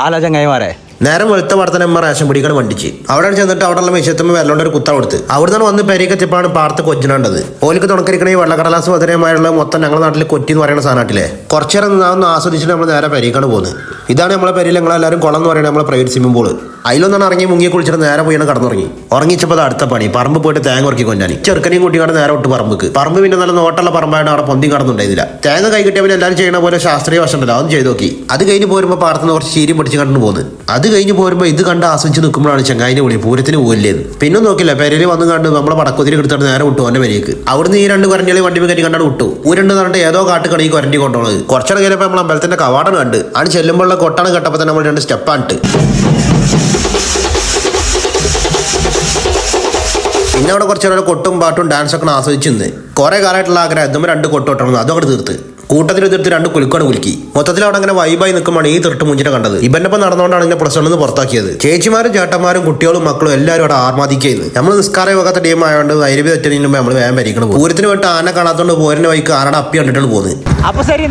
ആല ചങ്ങായിമാരെ നേരം വെളുത്ത വർത്തനമ്മ റേഷൻ പിടിക്കാൻ വണ്ടിച്ച് അവിടെ ചെന്നിട്ട് അവിടെ മെഷത്തുമ്പോൾ വെള്ളോണ്ട് ഒരു കുത്ത കൊടുത്ത് അവിടെ നിന്ന് വന്ന് പെരീക്കെത്തിയപ്പോഴാണ് പാടത്ത് കൊച്ചിനാണ്ടത് ഓലിക്ക് തുണക്കരിക്കണ ഈ വെള്ളക്കടലാസ് വധനമായുള്ള മൊത്തം ഞങ്ങളുടെ നാട്ടിൽ കൊറ്റി എന്ന് പറയുന്ന സാധനത്തിലെ കുറച്ചേരം ഒന്ന് ആസ്വദിച്ചിട്ട് നമ്മൾ നേരെ പെരീക്കാണ് പോകുന്നത്. ഇതാണ് നമ്മളെ പെരിയിൽ ഞങ്ങളെല്ലാവരും കുളം എന്ന് പറയുന്നത് നമ്മളെ പ്രൈവറ്റ് സ്വിമ്മിംഗ് പൂള്. അതിലൊന്നാണ് ഇറങ്ങി മുങ്ങി കുളിച്ചിട്ട് നേരെ പോയാണ് കടന്നുറങ്ങി. ഉറങ്ങിച്ചപ്പോൾ അടുത്ത പണി പറമ്പ് പോയിട്ട് തേങ്ങ ഉറക്കി കൊണ്ടാനി ചെറുക്കനെയും കൂട്ടിക്കാണ്ട് നേരെ വിട്ട് പറമ്പ് പിന്നെ നല്ല നോട്ടുള്ള പറമ്പായിട്ട് അവിടെ പൊന്തി കടന്നുണ്ടായിരുന്നില്ല. തേങ്ങ കൈ കിട്ടിയ പിന്നെ എല്ലാവരും ചെയ്യണ പോലെ ശാസ്ത്രീയ വശം ഉണ്ടല്ലോ അതൊന്നും ചെയ്ത് നോക്കി. അത് കഴിഞ്ഞ് പോരുമ്പോൾ പാടത്തുനിന്ന് കുറച്ച് ചീരി പിടിച്ച് കണ്ടു പോകുന്നത്. അത് കഴിഞ്ഞ് പോരുമ്പോൾ ഇത് കണ്ട് ആസ്വദിച്ച് നിൽക്കുമ്പോഴാണ് ചെങ്ങായിനെ വിളി പൂരത്തിന് പോകില്ലേന്ന്. പിന്നെ നോക്കില്ല പെരയിൽ വന്ന് കണ്ട് നമ്മളെ പടക്കുതിരി എടുത്തിട്ട് നേരെ വിട്ടു അവൻ്റെ പെരേക്ക്. അവിടുന്ന് ഈ രണ്ട് കുരണ്ടികളി വണ്ടി കയറ്റി കണ്ടാണ് വിട്ടു. ഊരണ്ട് പറഞ്ഞിട്ട് ഏതോ കാട്ടുകട ഈ കുരണ്ടി കൊണ്ടുള്ളത്. കുറച്ചുകൂടെ കഴിഞ്ഞപ്പോൾ നമ്മൾ അമ്പലത്തിന്റെ കവാടം കണ്ട് ആണ് ചെല്ലുമ്പോഴുള്ള കൊട്ടാണ് കേട്ടപ്പോൾ തന്നെ നമ്മൾ രണ്ട് സ്റ്റെപ്പാണിട്ട്. പിന്നെ അവിടെ കുറച്ച് നേരം കൊട്ടും പാട്ടും ഡാൻസൊക്കെ ആസ്വദിച്ച് നിന്ന് കുറെ കാലമായിട്ടുള്ള ആഗ്രഹം ഇതുമ്പോൾ രണ്ട് കൊട്ട് കൊട്ടണം അതും അവിടെ തീർത്ത് കൂട്ടത്തിൽ തീർത്ത് രണ്ട് കുലുക്കാണ് കുലുക്കി. മൊത്തത്തിൽ അവിടെ അങ്ങനെ വൈബായി നിൽക്കുമ്പോൾ ഈ തീർട്ട് മുഞ്ചിനെ കണ്ടത്. ഇവന്റെ നടന്നുകൊണ്ടാണ് ഇങ്ങനെ പ്ലസ് വണ്ണിൽ നിന്ന് പുറത്താക്കിയത്. ചേച്ചിമാരും ചേട്ടന്മാരും കുട്ടികളും മക്കളും എല്ലാവരും അവിടെ ആർമാദിക്കുന്നത്. നമ്മൾ നിസ്കാരം വെക്കാത്ത ടീം ആയതുകൊണ്ട് വൈരവി തെറ്റതിന് മുമ്പ് നമ്മൾ വേഗം ഭരിക്കണം. പൂരത്തിന് പോയിട്ട് ആന കാണാത്തോണ്ട് പോരിന്റെ വൈക്ക് ആനയുടെ അപ്പി കണ്ടിട്ടാണ് പോകുന്നത്. അപ്പൊ ശരി.